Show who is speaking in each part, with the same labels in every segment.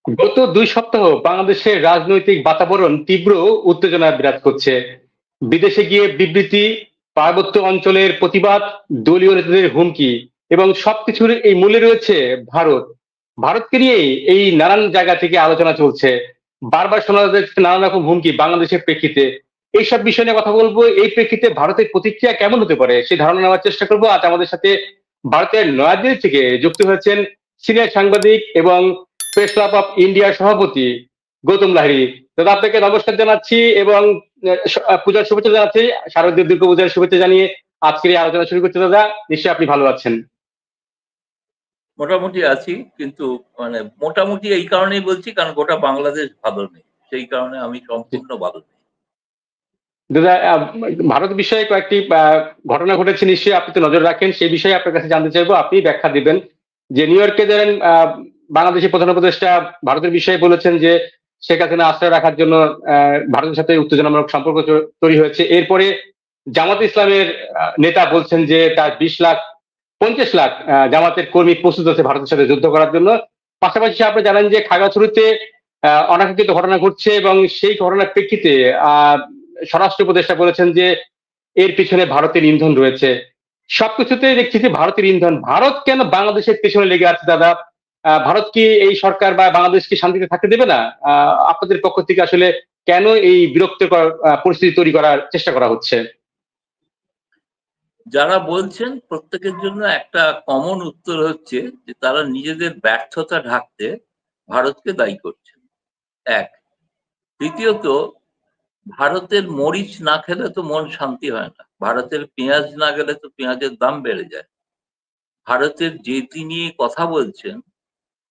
Speaker 1: গত 2 সপ্তাহ বাংলাদেশের রাজনৈতিক বাতাবরণ তীব্র উত্তেজনা বিরাজ করছে। বিদেশে গিয়ে বিবৃতি, পার্বত্য অঞ্চলের প্রতিবাদ, দলীয় নেতাদের হুমকি এবং সবকিছুর এই মূলে রয়েছে ভারত। ভারতকে নিয়েই এই নানান জায়গা থেকে আলোচনা চলছে। বারবার শোনা যাচ্ছে নানান রকম হুমকি বাংলাদেশের প্রেক্ষিতে। এইসব বিষয় নিয়ে কথা বলবো। এই প্রেক্ষিতে ভারতের প্রতিক্রিয়া কেমন হতে পারে সেই ধারণা নেওয়ার চেষ্টা করবো। আজ আমাদের সাথে ভারতের নয়াদিল্লি থেকে যুক্ত হয়েছেন সিনিয়র সাংবাদিক এবং প্রেস ক্লাব অফ ইন্ডিয়ার সভাপতি গৌতম লাহিড়ী। দাদা, আপনাকে নমস্কার জানাচ্ছি এবং পূজার শুভেচ্ছা জানাচ্ছি। শারদীয় দুর্গা পূজার শুভেচ্ছা জানিয়ে আজকের এই আলোচনা শুরু করতে দাদা, নিশ্চয়ই আপনি ভালো আছেন।
Speaker 2: মোটামুটি আছি, কিন্তু মানে মোটামুটি এই কারণেই বলছি কারণ গোটা বাংলাদেশ ভালো নেই, সেই কারণে আমি সম্পূর্ণ ভালো নেই।
Speaker 1: দাদা, ভারত বিষয়ে কয়েকটি ঘটনা ঘটেছে, নিশ্চয়ই আপনি তো নজর রাখেন। সেই বিষয়ে আপনার কাছে জানতে চাইবো, আপনি ব্যাখ্যা দিবেন। যে নিউ ইয়র্কে ধরেন বাংলাদেশের প্রধান উপদেষ্টা ভারতের বিষয়ে বলেছেন যে শেখ হাসিনা আশ্রয় রাখার জন্য ভারতের সাথে উত্তেজনামূলক সম্পর্ক তৈরি হয়েছে। এরপরে জামাত ইসলামের নেতা বলছেন যে তার 20 লাখ 50 লাখ জামাতের কর্মী প্রস্তুত আছে ভারতের সাথে যুদ্ধ করার জন্য। পাশাপাশি আপনি জানেন যে খাগড়াছড়িতে অনাকাঙ্ক্ষিত ঘটনা ঘটছে এবং সেই ঘটনার প্রেক্ষিতে স্বরাষ্ট্র উপদেষ্টা বলেছেন যে এর পিছনে ভারতের ইন্ধন রয়েছে। সবকিছুতে দেখছি যে ভারতের ইন্ধন। ভারত কেন বাংলাদেশের পেছনে লেগে আছে দাদা? ভারত কি এই সরকার বা বাংলাদেশকে শান্তিতে থাকতে দেবে না? আপনাদের পক্ষ থেকে আসলে কেন এই বিরক্তিকর পরিস্থিতি তৈরি করার চেষ্টা করা হচ্ছে?
Speaker 2: যারা বলছেন প্রত্যেকের জন্য একটা কমন উত্তর হচ্ছে যে তারা নিজেদের ব্যর্থতা ঢাকতে ভারতকে দায়ী করছেন। এক। দ্বিতীয়ত, ভারতের মরিচ না খেলে তো মন শান্তি হয় না, ভারতের পেঁয়াজ না গেলে তো পেঁয়াজের দাম বেড়ে যায়। ভারতের জেটি নিয়ে কথা বলছেন,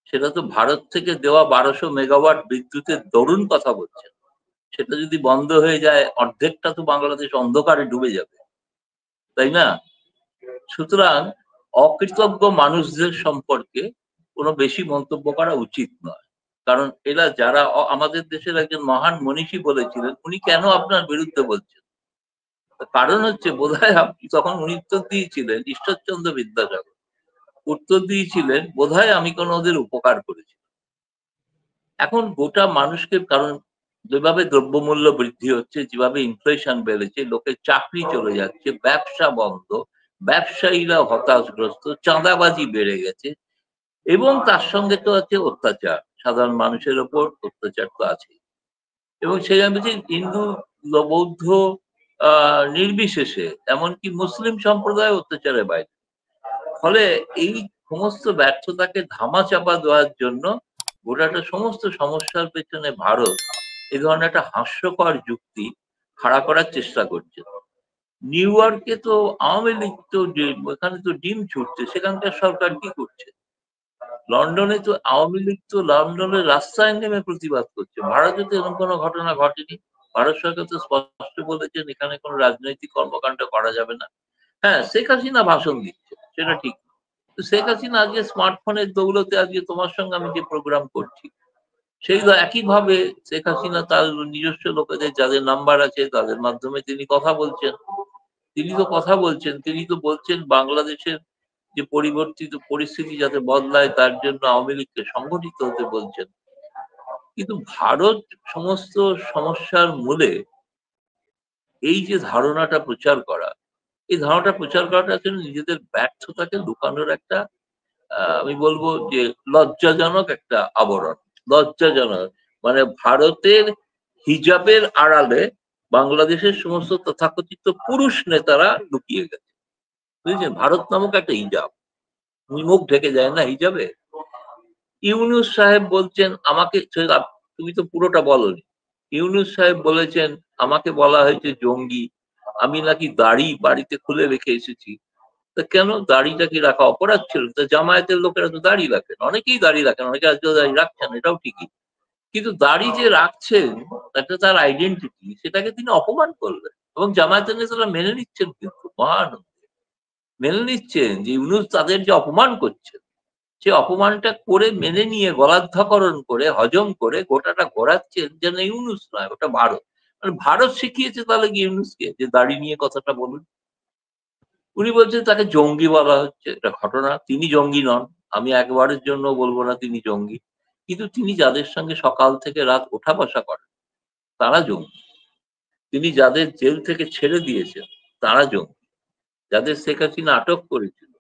Speaker 2: সেটা তো ভারত থেকে দেওয়া 1200 মেগাওয়াট বিদ্যুতের দরুন কথা বলছেন। সেটা যদি বন্ধ হয়ে যায়, অর্ধেকটা তো বাংলাদেশ অন্ধকারে ডুবে যাবে, তাই না? সুতরাং অকৃতজ্ঞ মানুষদের সম্পর্কে কোনো বেশি মন্তব্য করা উচিত নয়। কারণ এরা যারা আমাদের দেশের একজন মহান মনীষী বলেছিলেন, উনি কেন আপনার বিরুদ্ধে বলছেন? কারণ হচ্ছে বোধহয় আপনি তখন উনি উত্তর দিয়েছিলেন, ঈশ্বরচন্দ্র বিদ্যাসাগর উত্তর দিয়েছিলেন, বোধহয় আমি কোনো ওদের উপকার করেছি। এখন গোটা মানুষকে, কারণ যেভাবে দ্রব্যমূল্য বৃদ্ধি হচ্ছে, যেভাবে ইনফ্লেশন বেড়েছে, লোকের চাকরি চলে যাচ্ছে, ব্যবসা বন্ধ, ব্যবসায়ীরা হতাশগ্রস্ত, চাঁদাবাজি বেড়ে গেছে, এবং তার সঙ্গে তো আছে অত্যাচার, সাধারণ মানুষের ওপর অত্যাচার তো আছে। এবং সেই আমি বলছি হিন্দু বৌদ্ধ নির্বিশেষে এমনকি মুসলিম সম্প্রদায় অত্যাচারের বাইরে। ফলে এই সমস্ত ব্যর্থতাকে ধামাচাপা দেওয়ার জন্য গোটাটা সমস্ত সমস্যার পেছনে ভারত এই ধরনের একটা হাস্যকর যুক্তি খাড়া করার চেষ্টা করছে। নিউ ইয়র্কে তো আওয়ামী লীগ তো এখানে তো ডিম ছুটছে, সেখানকার সরকার কি করছে? লন্ডনে তো আওয়ামী লীগ তো লন্ডনের রাস্তায় নেমে প্রতিবাদ করছে। ভারতে তো এরকম কোনো ঘটনা ঘটেনি। ভারত সরকার তো স্পষ্ট বলেছেন এখানে কোনো রাজনৈতিক কর্মকাণ্ড করা যাবে না। হ্যাঁ, শেখ হাসিনা ভাষণ দিচ্ছে, সেটা ঠিক। শেখ হাসিনা আজকে স্মার্টফোনের দৌলতে আজকে তোমার সঙ্গে আমি যে প্রোগ্রাম করছি, সেই একইভাবে শেখ হাসিনা তার নিজস্ব লোকেদের যাদের নাম্বার আছে তাদের মাধ্যমে তিনি কথা বলছেন। তিনি তো বলছেন বাংলাদেশের যে পরিবর্তিত পরিস্থিতি যাতে বদলায় তার জন্য আওয়ামী লীগকে সংগঠিত হতে বলছেন। কিন্তু ভারত সমস্ত সমস্যার মূলে এই যে ধারণাটা প্রচার করা, এই ধারণাটা প্রচার করাটা আসলে নিজেদের ব্যর্থতাকে লুকানোর একটা আমি বলবো যে লজ্জাজনক একটা আবরণ। লজ্জাজনক মানে ভারতের হিজাবের আড়ালে বাংলাদেশের সমস্ত তথাকথিত পুরুষ নেতারা লুকিয়ে গেছে, বুঝেছেন? ভারত নামক একটা হিজাব, মুখ ঢেকে যায় না হিজাবে। ইউনূস সাহেব বলছেন আমাকে, তুমি তো পুরোটা বলনি। ইউনূস সাহেব বলেছেন আমাকে বলা হয়েছে জঙ্গি, আমি নাকি দাড়ি বাড়িতে খুলে রেখে এসেছি। তা কেন দাড়িটা কি রাখা অপরাধ ছিল? তা জামায়াতের লোকেরা তো দাড়ি রাখেন, অনেকেই দাড়ি রাখেন, অনেকে আজকে দাড়ি রাখছেন, এটাও ঠিকই। কিন্তু দাড়ি যে রাখছেন একটা তার আইডেন্টিটি, সেটাকে তিনি অপমান করলেন এবং জামায়াতের নেতারা মেনে নিচ্ছেন, কিন্তু মহানন্দে মেনে নিচ্ছেন যে ইউনূস তাদের যে অপমান করছেন, সে অপমানটা করে মেনে নিয়ে গলাধ্যকরণ করে হজম করে গোটাটা ঘোরাচ্ছেন যেন ইউনূস নয়, ওটা ভারত। মানে ভারত শিখিয়েছে তাহলে কি ইউনূসকে যে দাড়ি নিয়ে কথাটা বলুন। উনি বলছেন তাকে জঙ্গি বলা হচ্ছে, এটা ঘটনা। তিনি জঙ্গি নন, আমি একবারের জন্য বলবো না তিনি জঙ্গি, কিন্তু তিনি যাদের সঙ্গে সকাল থেকে রাত ওঠা বসা করেন তারা জঙ্গি। তিনি যাদের জেল থেকে ছেড়ে দিয়েছেন তারা জঙ্গি। যাদের শেখ হাসিনা আটক করেছিল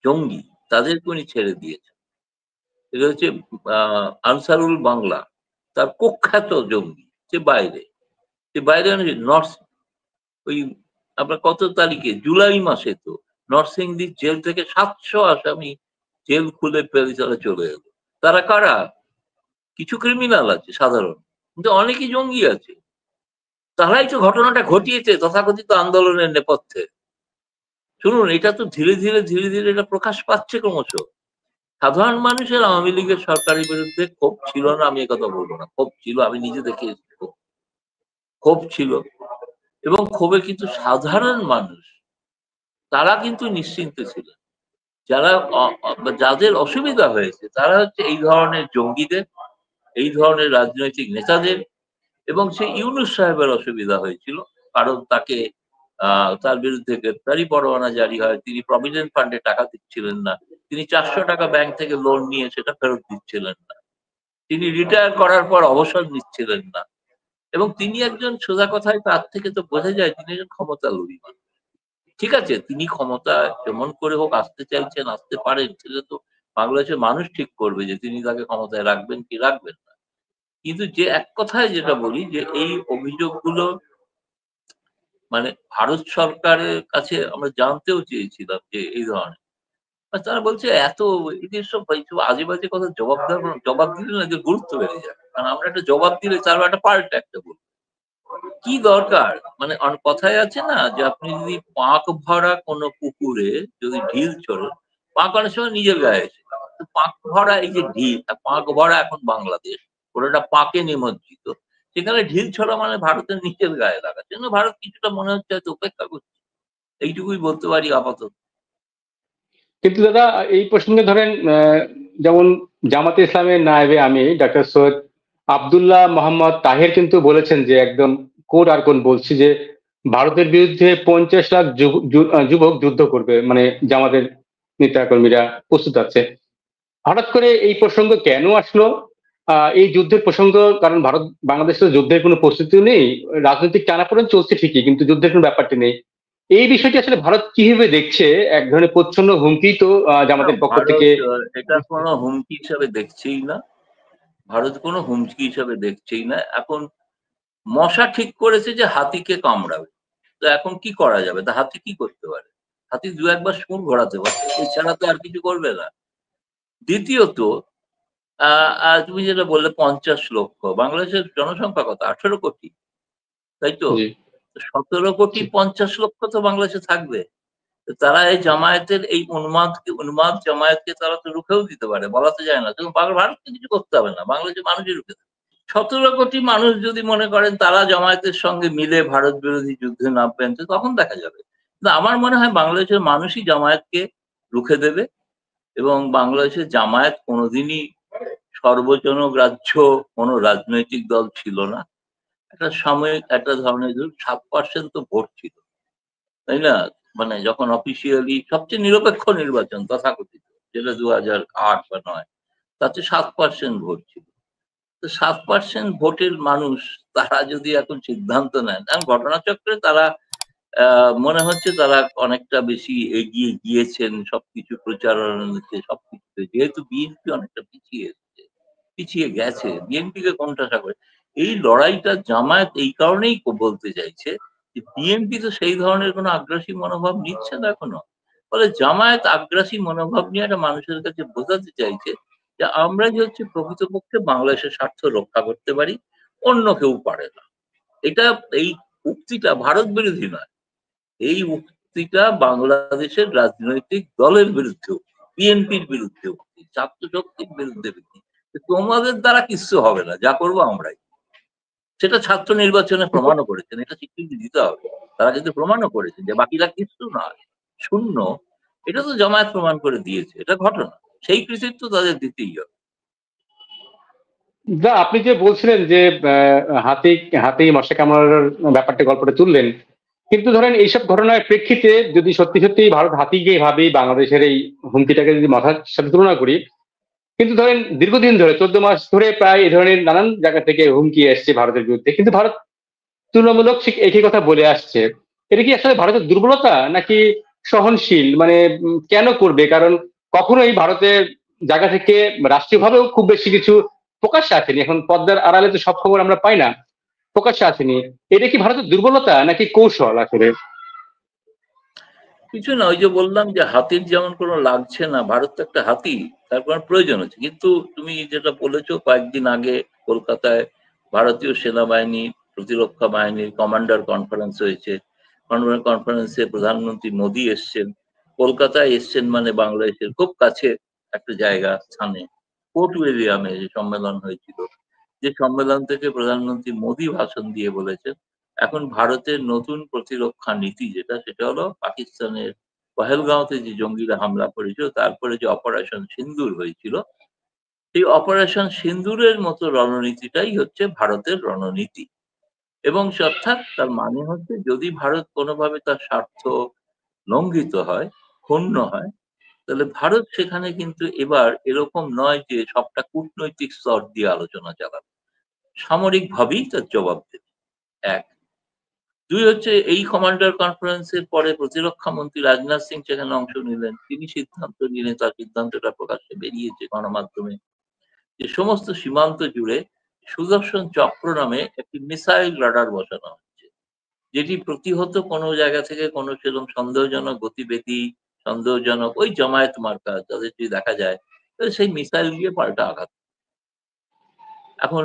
Speaker 2: জঙ্গি, তাদেরকে উনি ছেড়ে দিয়েছেন। এটা হচ্ছে আনসারুল বাংলা, তার কুখ্যাত জঙ্গি। সে বাইরে নর্থ, ওই আপনার কত তারিখে, জুলাই মাসে তো নরসিংদীর জেল থেকে 700 আসামি জেল খুলে পেরিচালে চলে এলো। তারা কারা? কিছু ক্রিমিনাল আছে সাধারণ, কিন্তু অনেকেই জঙ্গি আছে। তারাই তো ঘটনাটা ঘটিয়েছে তথাকথিত আন্দোলনের নেপথ্যে। শুনুন, এটা তো ধীরে ধীরে এটা প্রকাশ পাচ্ছে ক্রমশ। সাধারণ মানুষের আওয়ামী লীগের সরকারের বিরুদ্ধে ক্ষোভ ছিল না, আমি একথা বলবো না, ক্ষোভ ছিল, আমি নিজে দেখে এসেছি, ক্ষোভ ছিল। এবং ক্ষোভে কিন্তু সাধারণ মানুষ তারা কিন্তু নিশ্চিন্ত ছিলেন। যাদের অসুবিধা হয়েছে তারা হচ্ছে এই ধরনের জঙ্গিদের, এই ধরনের রাজনৈতিক নেতাদের। এবং সেই ইউনূস সাহেবের অসুবিধা হয়েছিল, কারণ তাকে তার বিরুদ্ধে গ্রেপ্তারি পরোয়ানা জারি হয়, তিনি প্রভিডেন্ট ফান্ডে টাকা দিচ্ছিলেন না, তিনি 400 টাকা ব্যাংক থেকে লোন নিয়ে সেটা ফেরত দিচ্ছিলেন না, তিনি রিটায়ার করার পর অবসর নিচ্ছিলেন না। এবং তিনি একজন, সোজা কথায় তার থেকে তো বোঝা যায় তিনি একজন ক্ষমতা লোভী মানুষ। ঠিক আছে, তিনি ক্ষমতা যেমন করে হোক আসতে চাইছেন, আসতে পারেন, সেটা তো বাংলাদেশের মানুষ ঠিক করবে যে তিনি তাকে ক্ষমতায় রাখবেন কি রাখবেন না। কিন্তু যে এক কথায় যেটা বলি, যে এই অভিযোগগুলো মানে ভারত সরকারের কাছে আমরা জানতেও চেয়েছিলাম যে এই ধরনের, তারা বলছে এত এদের সব আজে বাজে কথা জবাব দিলে না এদের গুরুত্ব বেড়ে যায়। কারণ আমরা একটা জবাব দিলে তার একটা পাল্টা একটা বলবো, কি দরকার? মানে কথায় আছে না যে আপনি যদি পাক ভরা কোনো পুকুরে যদি ঢিল ছোড়েন, পাক অনেক সময় নিজের গায়ে এসে, পাক ভরা এই যে ঢিল, পাক ভরা এখন বাংলাদেশ পুরোটা পাকে নিমজ্জিত, সেখানে ঢিল ছড়া মানে ভারতের নিজের গায়ে লাগা। জন্য ভারত কিছুটা মনে হচ্ছে হয়তো উপেক্ষা করছে, এইটুকুই বলতে পারি আপাতত।
Speaker 1: কিন্তু দাদা এই প্রসঙ্গে ধরেন যেমন জামাতে ইসলামের নায়েবে আমি ডক্টর সৈয়দ আব্দুল্লাহ মোহাম্মদ তাহের কিন্তু বলেছেন যে একদম কোট আর কোন বলছি যে ভারতের বিরুদ্ধে 50 লাখ যুবক যুদ্ধ করবে, মানে জামাতের নেতা কর্মীরা প্রস্তুত আছে। হঠাৎ করে এই প্রসঙ্গ কেন আসলো? এই যুদ্ধের প্রসঙ্গ, কারণ ভারত বাংলাদেশের যুদ্ধের কোনো প্রস্তুতি নেই, রাজনৈতিক টানাপোড়েন চলছে ঠিকই, কিন্তু যুদ্ধের কোনো ব্যাপারটি নেই। এই বিষয়টি আসলে ভারত কিভাবে দেখছে? এক ধরনের প্রচ্ছন্ন হুমকি তো জামাতের পক্ষ থেকে।
Speaker 2: এটা কোনো হুমকি হিসাবে দেখছেই না, ভারত কোনো হুমকি হিসাবে দেখছেই না। এখন মশা ঠিক করেছে যে হাতিকে কামড়াবে, তো এখন কি করা যাবে? তা হাতি কি করতে পারে? হাতি দু একবার সুর ঘোরাতে পারে, এছাড়া তো আর কিছু করবে না। দ্বিতীয়ত, তুমি যেটা বললে 50 লক্ষ, বাংলাদেশের জনসংখ্যা কত? 18 কোটি, তাই তো?
Speaker 1: জি
Speaker 2: 17 কোটি 50 লক্ষ তো বাংলাদেশে থাকবে। তারা এই জামায়াতের এই উন্মাদ জামায়াতকে তারা তো রুখেও দিতে পারে, বলা তো যায় না। কিন্তু ভারতকে কিছু করতে হবে না, বাংলাদেশের মানুষই রুখে দেবে। 17 কোটি মানুষ যদি মনে করেন তারা জামায়াতের সঙ্গে মিলে ভারত বিরোধী যুদ্ধে নামবেন, তো তখন দেখা যাবে। কিন্তু আমার মনে হয় বাংলাদেশের মানুষই জামায়াতকে রুখে দেবে। এবং বাংলাদেশের জামায়াত কোনোদিনই সর্বজনগ্রাহ্য কোনো রাজনৈতিক দল ছিল না। একটা সাময়িক একটা ধরনের 7% তো ভোট ছিল, তাই না? মানে যখন অফিসিয়ালি সবচেয়ে নিরপেক্ষ নির্বাচন তথাকথিত, যেটা 2008 বা 9, তাতে 7% ভোট ছিল। তো 7% ভোটের মানুষ তারা যদি এখন সিদ্ধান্ত নেন, এখন ঘটনাচক্রে তারা মনে হচ্ছে তারা অনেকটা বেশি এগিয়ে গিয়েছেন সবকিছু প্রচারণাতে, সবকিছুতে, যেহেতু বিএনপি অনেকটা পিছিয়ে গেছে, বিএনপিকে কোণঠাসা করে। এই লড়াইটা জামায়াত এই কারণেই বলতে চাইছে যে বিএনপি তো সেই ধরনের কোনো আগ্রাসী মনোভাব নিচ্ছে না এখনো। ফলে জামায়াত আগ্রাসী মনোভাব নিয়ে একটা মানুষের কাছে বোঝাতে চাইছে যে আমরা যে হচ্ছে প্রকৃতপক্ষে বাংলাদেশের স্বার্থ রক্ষা করতে পারি, অন্য কেউ পারে না। এটা, এই উক্তিটা ভারত বিরোধী নয়, এই উক্তিটা বাংলাদেশের রাজনৈতিক দলের বিরুদ্ধে, বিএনপির বিরুদ্ধে উক্তি, ছাত্র শক্তির বিরুদ্ধে উক্তি। তোমাদের দ্বারা কিছু হবে না, যা করবো আমরাই। সেটা ছাত্র নির্বাচনে প্রমাণও করেছেন, এটা স্বীকৃতি দিতে হবে। তারা কিন্তু প্রমাণও করেছেন যে বাকিরা কিছু নয়, শূন্য। এটা তো জামায়াত প্রমাণ করে দিয়েছে, এটা ঘটনা, সেই কৃতিত্ব তাদের দিতেই হবে।
Speaker 1: যা আপনি যে বলছিলেন যে হাতি হাতি মশা কামড়ার ব্যাপারটা গল্পটা তুললেন, কিন্তু ধরেন এইসব ঘটনার প্রেক্ষিতে যদি সত্যি সত্যি ভারত হাতিকে ভাবে বাংলাদেশের এই হুমকিটাকে যদি মাথার সাথে তুলনা করি, কিন্তু ধরেন দীর্ঘদিন ধরে 14 মাস ধরে প্রায় এই ধরনের নানান জায়গা থেকে হুমকি এসছে ভারতের বিরুদ্ধে, কিন্তু ভারত তুলনামূলক ঠিক একই কথা বলে আসছে। এটা কি আসলে ভারতের দুর্বলতা নাকি সহনশীল, মানে কেন করবে? কারণ কখনোই ভারতের জায়গা থেকে রাষ্ট্রীয়ভাবেও খুব বেশি কিছু প্রকাশ্যে আসেনি, এখন পর্দার আড়ালে তো সব খবর আমরা পাই না, প্রকাশ্যে আসেনি। এটা কি ভারতের দুর্বলতা নাকি কৌশল আসলে?
Speaker 2: কিছু না, ওই যে বললাম যে হাতির যেমন কোনো লাগছে না, ভারত তো একটা হাতি, তার কোনো প্রয়োজন আছে। কিন্তু তুমি যেটা বলেছো, কয়েকদিন আগে কলকাতায় ভারতীয় সেনাবাহিনী প্রতিরক্ষা বাহিনীর কমান্ডার কনফারেন্স হয়েছে। কনফারেন্সে প্রধানমন্ত্রী মোদী এসছেন, কলকাতায় এসছেন, মানে বাংলাদেশের খুব কাছে একটা জায়গা, স্থানে, কোর্ট উইলিয়ামে যে সম্মেলন হয়েছিল, যে সম্মেলন থেকে প্রধানমন্ত্রী মোদী ভাষণ দিয়ে বলেছেন এখন ভারতের নতুন প্রতিরক্ষা নীতি যেটা, সেটা হলো পাকিস্তানের পহেলগাঁওতে যে জঙ্গিরা হামলা করেছিল, তারপরে যে অপারেশন সিন্দুর হয়েছিল, সেই অপারেশন সিন্দুরের মতো রণনীতিটাই হচ্ছে ভারতের রণনীতি। এবং অর্থাৎ তার মানে হচ্ছে, যদি ভারত কোনোভাবে তার স্বার্থ লঙ্ঘিত হয়, ক্ষুণ্ণ হয়, তাহলে ভারত সেখানে কিন্তু এবার এরকম নয় যে সবটা কূটনৈতিক স্তর দিয়ে আলোচনা চালাবে, সামরিক ভাবেই তার জবাব দেবে। এক। দুই হচ্ছে, এই কমান্ডার কনফারেন্সের পরে প্রতিরক্ষা মন্ত্রী রাজনাথ সিং সেখানে অংশ নিলেন, তিনি সিদ্ধান্ত নিলেন, তার সিদ্ধান্তটা প্রকাশ্যে বেরিয়েছে গণমাধ্যমে, যে সমস্ত সীমান্ত জুড়ে সুদর্শন চক্র নামে একটি মিসাইল রাডার বসানো হচ্ছে, যেটি প্রতিহত কোনো জায়গা থেকে কোনো সেরকম সন্দেহজনক গতিবিধি, সন্দেহজনক ওই জামায়াত মার্কা তাদের যদি দেখা যায়, তাহলে সেই মিসাইল দিয়ে পাল্টা আঘাত। এখন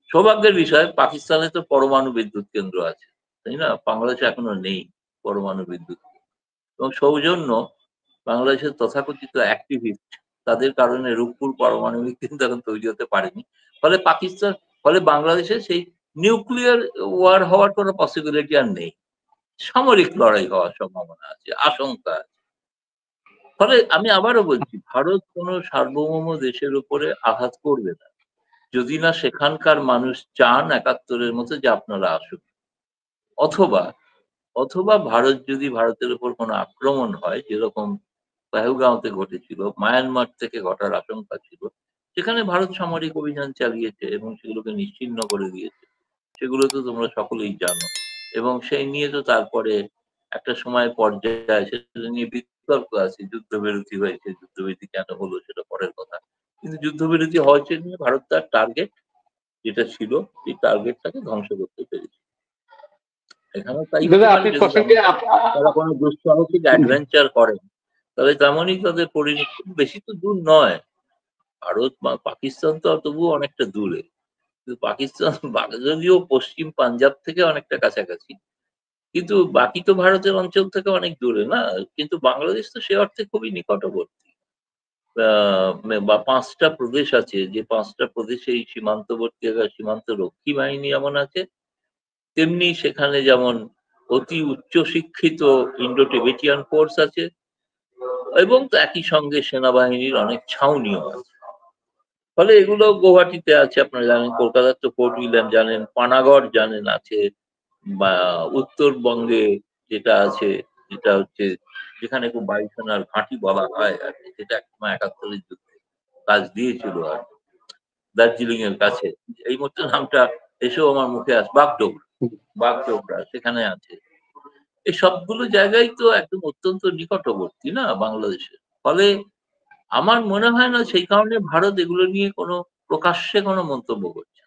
Speaker 2: সৌভাগ্যের বিষয়, পাকিস্তানে তো পরমাণু বিদ্যুৎ কেন্দ্র আছে, তাই না? বাংলাদেশে এখনো নেই পরমাণু বিদ্যুৎ। এবং সৌজন্য বাংলাদেশের তথাকথিত অ্যাক্টিভিস্ট, তাদের কারণে রূপপুর পারমাণবিক কেন্দ্র এখন তৈরি হতে পারেনি। ফলে ফলে বাংলাদেশে সেই নিউক্লিয়ার ওয়ার হওয়ার কোনো পসিবিলিটি আর নেই। সামরিক লড়াই হওয়ার সম্ভাবনা আছে, আশঙ্কা আছে। ফলে আমি আবারও বলছি, ভারত কোনো সার্বভৌম দেশের উপরে আঘাত করবে না, যদি না সেখানকার মানুষ চান ৭১-এর মতো যে আপনারা আসুন। অথবা অথবা ভারতের উপর কোনো আক্রমণ হয়, যেরকম পহেলগাঁওতে ঘটেছিল, মায়ানমার থেকে ঘটার আশঙ্কা ছিল, সেখানে ভারত সামরিক অভিযান চালিয়েছে এবং সেগুলোকে নিশ্চিহ্ন করে দিয়েছে। সেগুলো তো তোমরা সকলেই জানো। এবং সেই নিয়ে তো তারপরে একটা সময় পর্যায়ে সেটা নিয়ে বিতর্ক আছে, যুদ্ধবিরতি হয়েছে, যুদ্ধবিরতি কেন হলো সেটা পরের কথা। কিন্তু যুদ্ধবিরতি হয়েছে নিয়ে ভারত তার টার্গেট যেটা ছিল, সেই টার্গেটটাকে ধ্বংস করতে পেরেছে। এখানেও তাই হতে
Speaker 1: দাদা
Speaker 2: পারে,
Speaker 1: আপনি
Speaker 2: যদি
Speaker 1: প্রসঙ্গে
Speaker 2: তারা কোনো দুঃসাহসিক অ্যাডভেঞ্চার করেন, তাহলে তেমনই তাদের পরিণতি। খুব বেশি তো দূর নয়, ভারত বা পাকিস্তান তো তবুও অনেকটা দূরে। কিন্তু পাকিস্তান যদিও পশ্চিম পাঞ্জাব থেকে অনেকটা কাছাকাছি, কিন্তু বাকি তো ভারতের অঞ্চল থেকে অনেক দূরে না। কিন্তু বাংলাদেশ তো সে অর্থে খুবই নিকটবর্তী। বা ৫টা প্রদেশ আছে, যে ৫টা প্রদেশে এই সীমান্তবর্তী এলাকায় সীমান্তরক্ষী বাহিনী যেমন আছে, তেমনি সেখানে যেমন অতি উচ্চ শিক্ষিত ইন্ডো টিবেটিয়ান ফোর্স আছে, এবং একই সঙ্গে সেনাবাহিনীর অনেক ছাউনিও আছে। ফলে এগুলো গৌহাটিতে আছে, আপনারা জানেন, কলকাতার তো ফোর্ট উইলিয়াম জানেন, পানাগড় জানেন আছে, বা উত্তরবঙ্গে যেটা আছে, যেটা হচ্ছে যেখানে খুব বায়ুসেনার ঘাঁটি বলা হয় আর কি, যেটা একসময় ৭১-এর যুদ্ধে কাজ দিয়েছিল আর কি, দার্জিলিং এর কাছে। এই মুহূর্তে নামটা এসেও আমার মুখে আসে, বাগডোগরা। বাগডোগরা সেখানে আছে। এই সবগুলো জায়গায় তো একদম অত্যন্ত নিকটবর্তী না বাংলাদেশের। ফলে আমার মনে হয় না সেই কারণে ভারত এগুলো নিয়ে কোনো প্রকাশ্যে কোনো মন্তব্য করছে।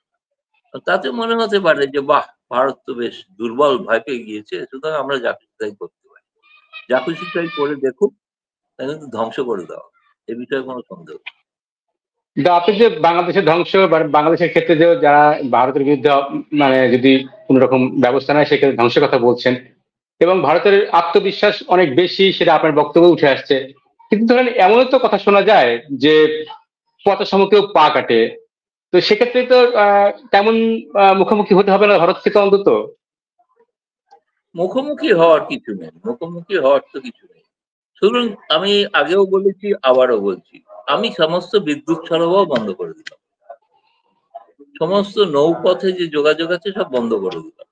Speaker 2: তাতে মনে হতে পারে যে বাহ, ভারত তো বেশ দুর্বল, ভয় পেয়ে গিয়েছে, সুতরাং আমরা যা খুশি তাই করতে পারি, যা খুশি তাই করে দেখুক, তাই কিন্তু ধ্বংস করে দেওয়া, এ বিষয়ে কোনো সন্দেহ নেই।
Speaker 1: কিন্তু আপনি যে বাংলাদেশের ধ্বংস বা বাংলাদেশের ক্ষেত্রে যে যারা ভারতের বিরুদ্ধে মানে যদি কোন রকম ব্যবস্থা নেয় সেক্ষেত্রে ধ্বংসের কথা বলছেন, এবং ভারতের আত্মবিশ্বাস অনেক বেশি, সেটা আপনার বক্তব্য উঠে আসছে। কিন্তু ধরেন এমনও তো কথা শোনা যায় যে পথের সম্মুখেও পা কাটে, তো সেক্ষেত্রে তো তেমন মুখোমুখি হতে হবে না ভারত থেকে অন্তত।
Speaker 2: মুখোমুখি হওয়ার কিছু নেই, মুখোমুখি হওয়ার তো কিছু নেই। শুনুন, আমি আগেও বলেছি, আবারও বলছি, আমি সমস্ত বিদ্যুৎ সরবরাহ বন্ধ করে দিলাম, সমস্ত নৌপথে যে যোগাযোগ আছে সব বন্ধ করে দিলাম,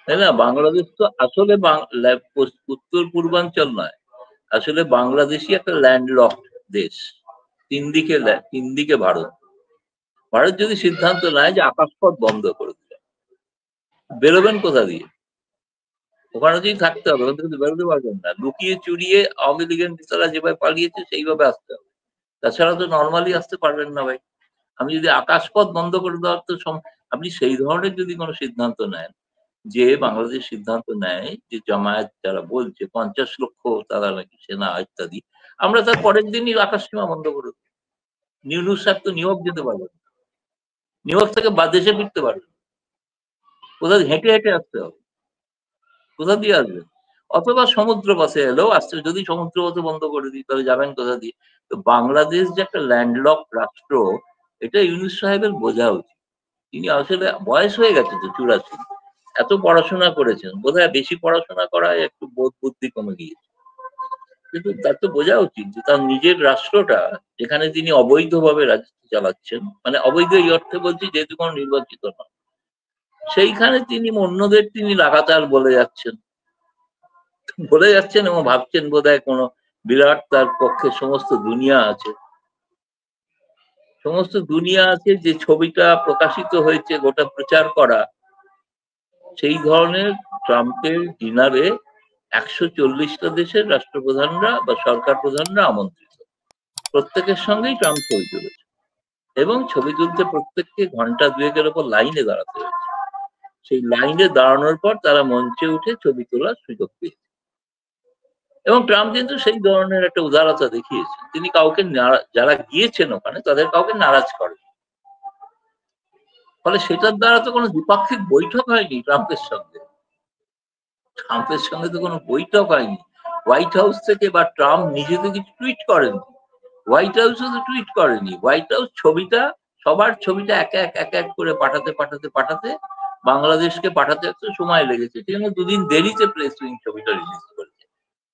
Speaker 2: তাই না? বাংলাদেশ তো আসলে উত্তর পূর্বাঞ্চল নয়, আসলে বাংলাদেশই একটা ল্যান্ডলকড দেশ। তিন দিকে ভারত যদি সিদ্ধান্ত নেয় যে আকাশপথ বন্ধ করে দিল, বেরোবেন কোথা দিয়ে? ওখানে যদি থাকতে হবে, ওখান থেকে বেরোতে পারবেন না। লুকিয়ে চুরিয়ে আওয়ামী লীগের নেতারা যেভাবে পালিয়েছে সেইভাবে আসতে হবে, তাছাড়া তো নর্মালি আসতে পারবেন না ভাই। আমি যদি আকাশপথ বন্ধ করে দেওয়ার তো আপনি সেই ধরনের যদি কোনো সিদ্ধান্ত নেন, যে বাংলাদেশ সিদ্ধান্ত নেয় যে জামায়াত যারা বলছে 50 লক্ষ তারা নাকি সেনা ইত্যাদি, আমরা তার পরের দিনই আকাশ সীমা বন্ধ করে দেব। ইউনূস সাহেব তো নিউ ইয়র্ক যেতে পারবেন, নিউ ইয়র্ক থেকে দেশে ফিরতে পারবেন, কোথাও হেঁটে হেঁটে আসতে হবে, কোথা দিয়ে আসবেন? অথবা সমুদ্র পথে এলেও আসছে, যদি সমুদ্র পথে বন্ধ করে দিই তাহলে যাবেন কোথা দিয়ে? তো বাংলাদেশ যে একটা ল্যান্ডলক রাষ্ট্র, এটা ইউনূস সাহেবের বোঝা উচিত। তিনি আসলে বয়স হয়ে গেছে তো 84, এত পড়াশোনা করেছেন, বোধহয় বেশি পড়াশোনা করায় একটু বোধ বুদ্ধি কমে গিয়েছে। কিন্তু তার তো বোঝা উচিত যে তার নিজের রাষ্ট্রটা, যেখানে তিনি অবৈধভাবে রাজত্ব চালাচ্ছেন, মানে অবৈধ এই অর্থে বলছি যেহেতু কোনো নির্বাচিত নয়, সেইখানে তিনি অন্যদের তিনি লাগাতার বলে যাচ্ছেন এবং ভাবছেন বোধহয় কোনো বিরাট তার পক্ষে সমস্ত দুনিয়া আছে, যে ছবিটা প্রকাশিত হয়েছে গোটা প্রচার করা। সেই ধরনের ট্রাম্পের ডিনারে 140টা দেশের রাষ্ট্রপ্রধানরা বা সরকার প্রধানরা আমন্ত্রিত, প্রত্যেকের সঙ্গেই ট্রাম্প ছবি তুলেছে এবং ছবি তুলতে প্রত্যেককে ঘন্টা দুয়েকের ওপর লাইনে দাঁড়াতে হয়েছে। সেই লাইনে দাঁড়ানোর পর তারা মঞ্চে উঠে ছবি তোলার সুযোগ পেয়েছে এবং ট্রাম্প কিন্তু সেই ধরনের একটা উদারতা দেখিয়েছেন। তিনি কাউকে যারা গিয়েছেন ওখানে তাদের কাউকে নারাজ করেন, ফলে সেটার দ্বারা তো কোনো দ্বিপাক্ষিক বৈঠক হয়নি ট্রাম্পের সঙ্গে তো কোনো বৈঠক হয়নি। হোয়াইট হাউস থেকে বা ট্রাম্প নিজে তো কিছু টুইট করেনি, হোয়াইট হাউসও তো টুইট করেনি। হোয়াইট হাউস সবার ছবিটা এক এক করে পাঠাতে বাংলাদেশকে পাঠাতে একটু সময় লেগেছে, ঠিক আছে, 2 দিন দেরিতে প্রেস উইং ছবিটা রিলিজ করেছে।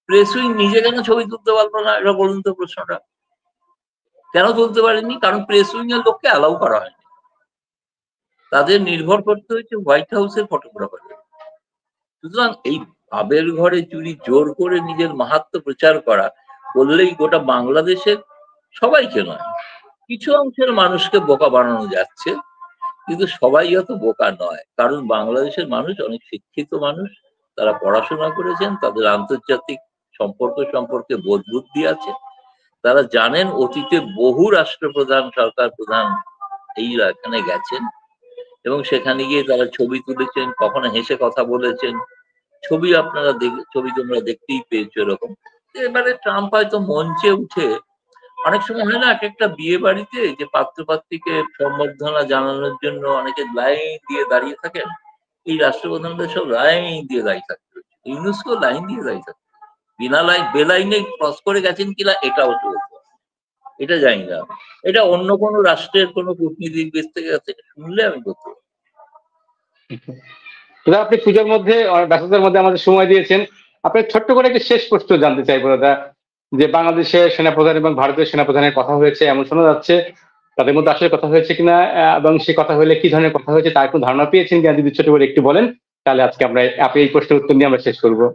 Speaker 2: প্রেস উইং নিজে কেন ছবি তুলতে পারলো না, এটা বলুন তো প্রশ্নটা। কেন তুলতে পারেনি? কারণ প্রেস উইং এর লোককে অ্যালাউ করা হয়নি, তাদের নির্ভর করতে হয়েছে হোয়াইট হাউসের ফটোগ্রাফার। সুতরাং এই বাবের ঘরে চুরি জোর করে নিজের মাহাত্ম্য প্রচার করা বললেই গোটা বাংলাদেশের সবাইকে নয়, কিছু অংশের মানুষকে বোকা বানানো যাচ্ছে, কিন্তু সবাই অত বোকা নয়। কারণ বাংলাদেশের মানুষ অনেক শিক্ষিত মানুষ, তারা পড়াশোনা করেছেন, তাদের আন্তর্জাতিক সম্পর্ক সম্পর্কে বোধ বুদ্ধি আছে, তারা জানেন অতীতে বহু রাষ্ট্রপ্রধান সরকার প্রধান এখানে গেছেন এবং সেখানে গিয়ে তারা ছবি তুলেছেন, কখনো হেসে কথা বলেছেন, ছবি তোমরা দেখতেই পেয়েছো এরকম। এবারে ট্রাম্প হয়তো মঞ্চে উঠে, অনেক সময় হয় না এক একটা বিয়ে বাড়িতে যে পাত্রপাত্রীকে সম্বর্ধনা জানানোর জন্য অনেকে লাইন দিয়ে দাঁড়িয়ে থাকেন, এই রাষ্ট্রপ্রধানদের সব লাইন দিয়ে দাঁড়িয়ে থাকতে হচ্ছে, ইউনেস্কো লাইন দিয়ে দাঁড়িয়ে থাকতে, বিনা বেলাইনে ক্রস করে গেছেন কিনা এটাও চলছে, এটা জানি না। এটা অন্য কোনো রাষ্ট্রের কোনো কূটনীতির কাছ থেকে শুনলে আমি বলতে পারি।
Speaker 1: আপনি পুজোর মধ্যে ব্যস্ততার মধ্যে আমাদের সময় দিয়েছেন, আপনি ছোট্ট করে একটি শেষ প্রশ্ন জানতে চাইবো দাদা, যে বাংলাদেশের সেনাপ্রধান এবং ভারতের সেনাপ্রধানের কথা হয়েছে এমন শোনা যাচ্ছে, তাদের মধ্যে আসলে কথা হয়েছে কিনা এবং সে কথা হলে কি ধরনের কথা হয়েছে তার কোনো ধারণা পেয়েছেন কিনা, যদি ছোট করে একটু বলেন তাহলে আজকে আপনি এই প্রশ্নের উত্তর নিয়ে আমরা শেষ করবো।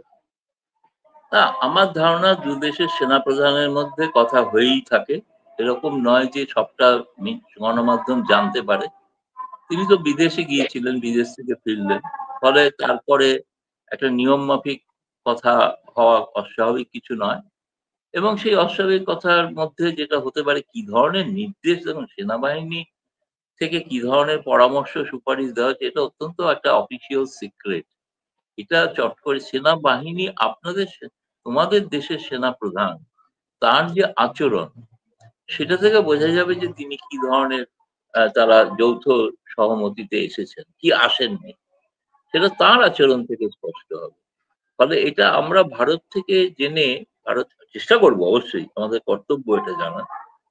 Speaker 2: আমার ধারণা দুদেশের সেনাপ্রধানের মধ্যে কথা হয়েই থাকে, এরকম নয় যে সবটা গণমাধ্যম জানতে পারে। তিনি তো বিদেশে গিয়েছিলেন, বিদেশ থেকে ফিরলেন, ফলে তারপরে একটা নিয়ম মাফিক কথা হওয়া অস্বাভাবিক কিছু নয়। এবং সেই অস্বাভাবিক কথার মধ্যে যেটা হতে পারে, কি ধরনের নির্দেশ এবং সেনাবাহিনী থেকে কি ধরনের পরামর্শ সুপারিশ দেওয়া হচ্ছে, এটা অত্যন্ত একটা অফিসিয়াল সিক্রেট। এটা চট করে সেনাবাহিনী তোমাদের দেশের সেনা প্রধান, তার যে আচরণ, সেটা থেকে বোঝা যাবে যে তিনি কি ধরনের তারা যৌথ সহমতিতে এসেছেন কি আসেননি, সেটা তার আচরণ থেকে স্পষ্ট হবে। ফলে এটা আমরা ভারত থেকে জেনে চেষ্টা করবো, অবশ্যই আমাদের কর্তব্য এটা জানা,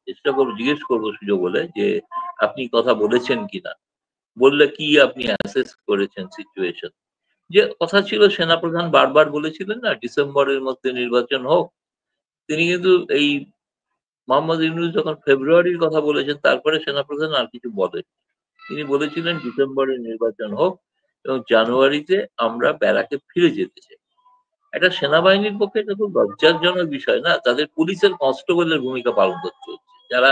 Speaker 2: চেষ্টা করবো, জিজ্ঞেস করবো সুযোগ হলে যে আপনি কথা বলেছেন কিনা, বললে কি আপনি অ্যাসেস করেছেন সিচুয়েশন। যে কথা ছিল, সেনাপ্রধান বারবার বলেছিলেন না ডিসেম্বরের মধ্যে নির্বাচন হোক, তিনি কিন্তু এই মোহাম্মদ ইউনূস যখন ফেব্রুয়ারির কথা বলেছেন তারপরে সেনাপ্রধান আর কিছু বলেন, তিনি বলেছিলেন ডিসেম্বরে নির্বাচন হোক এবং জানুয়ারিতে আমরা ব্যারাকে ফিরে যেতে চাই। একটা সেনাবাহিনীর পক্ষে এটা খুব লজ্জাজনক বিষয় না, তাদের পুলিশের কনস্টেবলের ভূমিকা পালন করতে হচ্ছে, যারা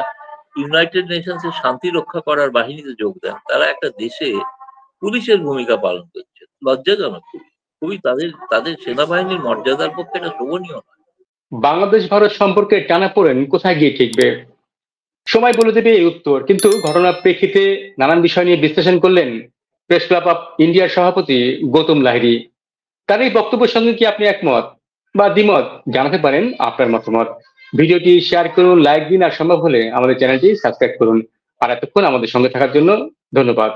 Speaker 2: ইউনাইটেড নেশনসের শান্তি রক্ষা করার বাহিনীতে যোগ দেন, তারা একটা দেশে পুলিশের ভূমিকা পালন করছে। লজ্জাজনক, খুবই তাদের তাদের সেনাবাহিনীর মর্যাদার পক্ষে এটা শোভনীয় নয়।
Speaker 1: বাংলাদেশ ভারত সম্পর্কে টানাপোড়েন কোথায় গিয়ে ঠেকবে? সময় বলে দেবে এই উত্তর, কিন্তু ঘটনার প্রেক্ষিতে নানান বিষয় নিয়ে বিশ্লেষণ করলেন প্রেস ক্লাব অফ ইন্ডিয়ার সভাপতি গৌতম লাহিড়ী। তার এই বক্তব্যের সঙ্গে কি আপনি একমত বা দ্বিমত? জানাতে পারেন আপনার মতামত। ভিডিওটি শেয়ার করুন, লাইক দিন, আর সম্ভব হলে আমাদের চ্যানেলটি সাবস্ক্রাইব করুন। আর এতক্ষণ আমাদের সঙ্গে থাকার জন্য ধন্যবাদ।